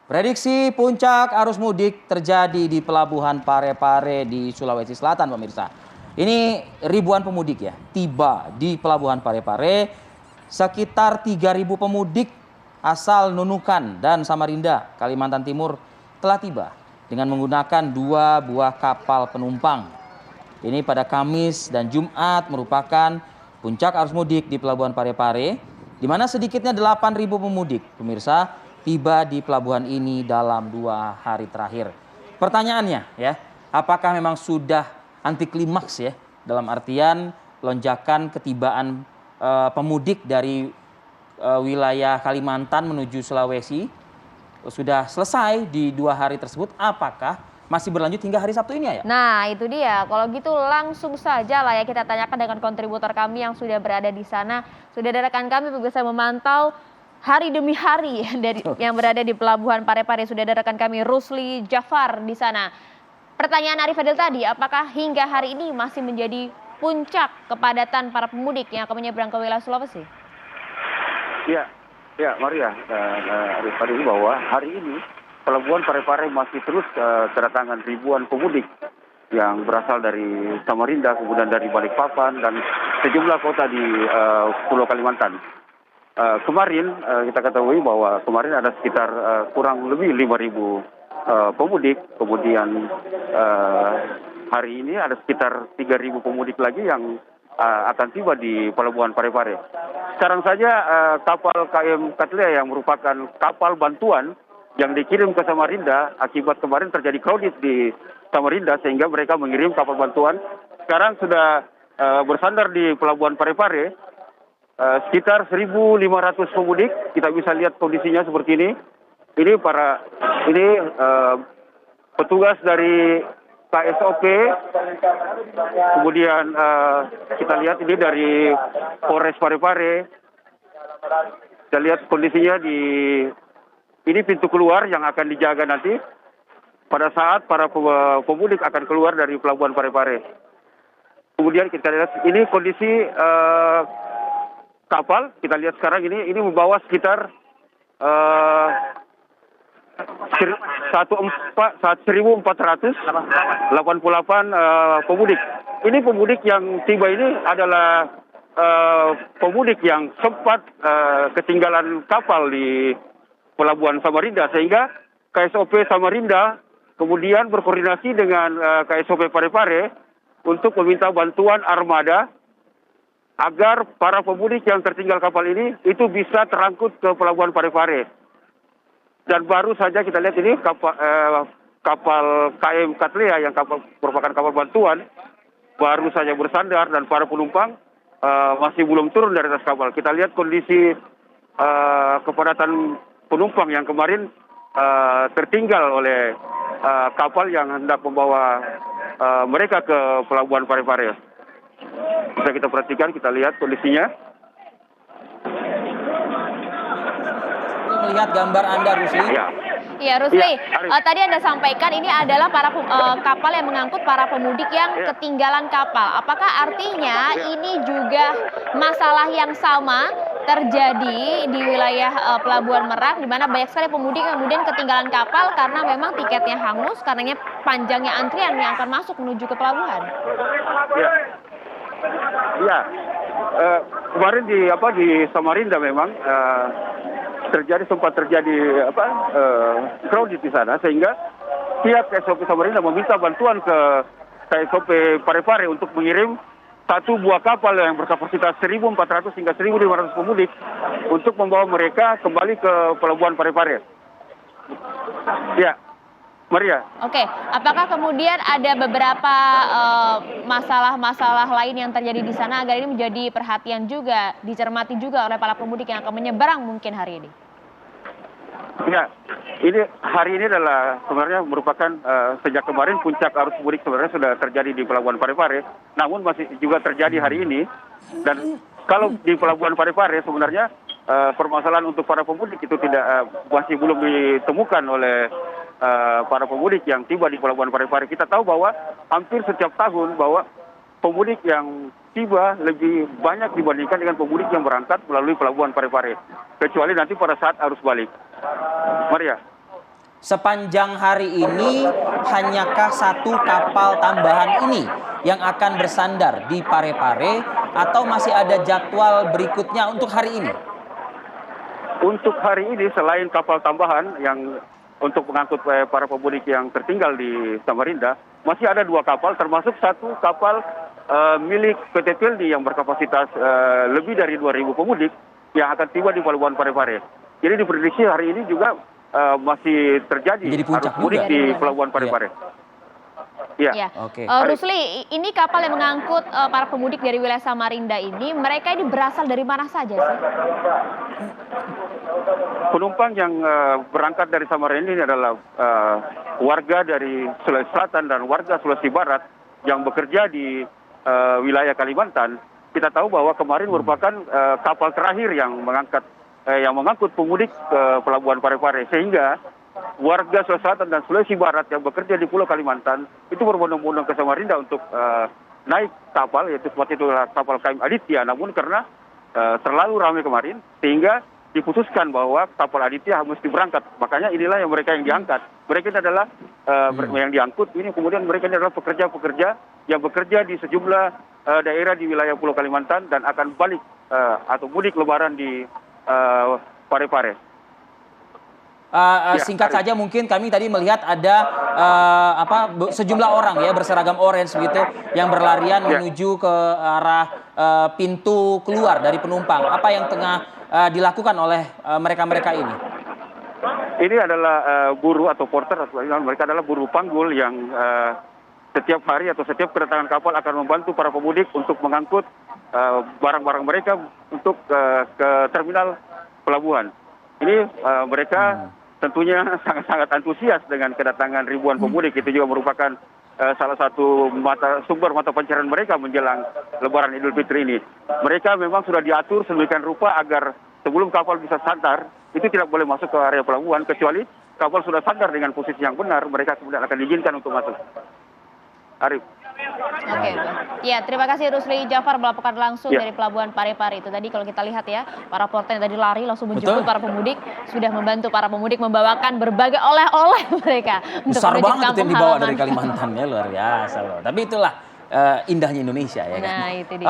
Prediksi puncak arus mudik terjadi di Pelabuhan Parepare di Sulawesi Selatan, pemirsa. Ini ribuan pemudik ya, tiba di Pelabuhan Parepare. Sekitar 3.000 pemudik asal Nunukan dan Samarinda, Kalimantan Timur telah tiba dengan menggunakan 2 buah kapal penumpang. Ini pada Kamis dan Jumat merupakan puncak arus mudik di Pelabuhan Parepare, di mana sedikitnya 8.000 pemudik, pemirsa, tiba di pelabuhan ini dalam 2 hari terakhir. Pertanyaannya ya, apakah memang sudah anti klimaks ya, dalam artian lonjakan ketibaan pemudik dari wilayah Kalimantan menuju Sulawesi sudah selesai di 2 hari tersebut, apakah masih berlanjut hingga hari Sabtu ini ya? Nah, itu dia. Kalau gitu langsung saja lah ya kita tanyakan dengan kontributor kami yang sudah berada di sana. Sudah ada rekan kami bisa memantau hari demi hari dari yang berada di Pelabuhan Parepare. Sudah ada rekan kami Rusli Jafar di sana. Pertanyaan Arif Adil tadi, apakah hingga hari ini masih menjadi puncak kepadatan para pemudik yang akan menyeberang ke wilayah Sulawesi? Ya, Maria, Arif Adil bahwa hari ini Pelabuhan Parepare masih terus kedatangan ribuan pemudik yang berasal dari Samarinda, kemudian dari Balikpapan dan sejumlah kota di Pulau Kalimantan. Kemarin kita ketahui bahwa kemarin ada sekitar kurang lebih 5.000 pemudik, kemudian hari ini ada sekitar 3.000 pemudik lagi yang akan tiba di Pelabuhan Parepare. Sekarang saja kapal KM Katlia yang merupakan kapal bantuan yang dikirim ke Samarinda akibat kemarin terjadi crowded di Samarinda sehingga mereka mengirim kapal bantuan. Sekarang sudah bersandar di Pelabuhan Parepare. Sekitar 1.500 pemudik, kita bisa lihat kondisinya seperti ini. Ini petugas dari KSOP, kemudian kita lihat ini dari Polres Parepare. Kita lihat kondisinya ini pintu keluar yang akan dijaga nanti pada saat para pemudik akan keluar dari Pelabuhan Parepare. Kemudian kita lihat ini kondisi kapal, kita lihat sekarang ini membawa sekitar 1.488 pemudik. Ini pemudik yang tiba ini adalah pemudik yang sempat ketinggalan kapal di Pelabuhan Samarinda, sehingga KSOP Samarinda kemudian berkoordinasi dengan KSOP Parepare untuk meminta bantuan armada agar para pemudik yang tertinggal kapal ini itu bisa terangkut ke Pelabuhan Parepare. Dan baru saja kita lihat ini kapal KM Katlia yang merupakan kapal bantuan baru saja bersandar dan para penumpang masih belum turun dari atas kapal. Kita lihat kondisi kepadatan penumpang yang kemarin tertinggal oleh kapal yang hendak membawa mereka ke Pelabuhan Parepare. Bisa kita perhatikan, kita lihat kondisinya. Melihat gambar Anda, Rusli. Iya, Rusli. Tadi Anda sampaikan ini adalah para kapal yang mengangkut para pemudik yang ketinggalan kapal. Apakah artinya ini juga masalah yang sama terjadi di wilayah Pelabuhan Merak, di mana banyak sekali pemudik yang kemudian ketinggalan kapal karena memang tiketnya hangus, karenanya panjangnya antrian yang akan masuk menuju ke pelabuhan? Kemarin di Samarinda memang sempat terjadi crowded di sana, sehingga pihak KSOP Samarinda meminta bantuan ke KSOP Parepare untuk mengirim 1 buah kapal yang berkapasitas 1.400 hingga 1.500 pemudik untuk membawa mereka kembali ke Pelabuhan Parepare. Ya, Maria. Oke, apakah kemudian ada beberapa masalah-masalah lain yang terjadi di sana agar ini menjadi perhatian juga, dicermati juga oleh para pemudik yang akan menyeberang mungkin hari ini? Ya, hari ini adalah sebenarnya merupakan sejak kemarin puncak arus mudik sebenarnya sudah terjadi di Pelabuhan Parepare, namun masih juga terjadi hari ini. Dan kalau di Pelabuhan Parepare sebenarnya permasalahan untuk para pemudik itu masih belum ditemukan oleh para pemudik yang tiba di Pelabuhan Parepare. Kita tahu bahwa hampir setiap tahun bahwa pemudik yang tiba lebih banyak dibandingkan dengan pemudik yang berangkat melalui Pelabuhan Parepare, kecuali nanti pada saat arus balik. Maria. sepanjang hari ini hanyakah satu kapal tambahan ini yang akan bersandar di Parepare atau masih ada jadwal berikutnya untuk hari ini? Untuk hari ini selain kapal tambahan yang untuk mengangkut para pemudik yang tertinggal di Samarinda, masih ada 2 kapal termasuk satu kapal milik PT Pelni yang berkapasitas lebih dari 2.000 pemudik yang akan tiba di Pelabuhan Parepare. Jadi diprediksi hari ini juga masih terjadi Jadi puncak arus mudik juga. di Pelabuhan Parepare. Ya. Ya. Oke. Rusli, ini kapal yang mengangkut para pemudik dari wilayah Samarinda ini, mereka ini berasal dari mana saja sih? Penumpang yang berangkat dari Samarinda ini adalah warga dari Sulawesi Selatan dan warga Sulawesi Barat yang bekerja di wilayah Kalimantan. Kita tahu bahwa kemarin merupakan kapal terakhir yang mengangkut pemudik ke Pelabuhan Parepare, sehingga warga Sulawesi Selatan dan Sulawesi Barat yang bekerja di Pulau Kalimantan itu berbondong-bondong ke Samarinda untuk naik kapal, yaitu seperti itu kapal KM Aditya. Namun karena terlalu ramai kemarin, sehingga diputuskan bahwa kapal Aditya mesti berangkat. Makanya inilah yang mereka yang diangkat. Mereka ini adalah yang diangkut ini, kemudian mereka ini adalah pekerja-pekerja yang bekerja di sejumlah daerah di wilayah Pulau Kalimantan dan akan balik atau mudik lebaran di Parepare. Singkat saja mungkin kami tadi melihat ada sejumlah orang ya berseragam orange begitu yang berlarian menuju ke arah pintu keluar dari penumpang. Apa yang tengah dilakukan oleh mereka-mereka ini? Ini adalah buruh atau porter, mereka adalah buruh panggul yang setiap hari atau setiap kedatangan kapal akan membantu para pemudik untuk mengangkut barang-barang mereka untuk ke terminal pelabuhan. Ini mereka tentunya sangat-sangat antusias dengan kedatangan ribuan pemudik. Itu juga merupakan salah satu sumber mata pencarian mereka menjelang Lebaran Idul Fitri ini. Mereka memang sudah diatur sedemikian rupa agar sebelum kapal bisa sandar, itu tidak boleh masuk ke area pelabuhan, kecuali kapal sudah sandar dengan posisi yang benar, mereka kemudian akan diizinkan untuk masuk. Arif. Oke, ya terima kasih Rusli Jafar melaporkan langsung dari Pelabuhan Parepare. Itu tadi kalau kita lihat ya, para porter yang tadi lari langsung menjemput para pemudik, sudah membantu para pemudik membawakan berbagai oleh-oleh mereka. Besar banget itu yang dibawa dari Kalimantan ya, luar biasa loh. Tapi itulah indahnya Indonesia ya kan. Nah itu dia.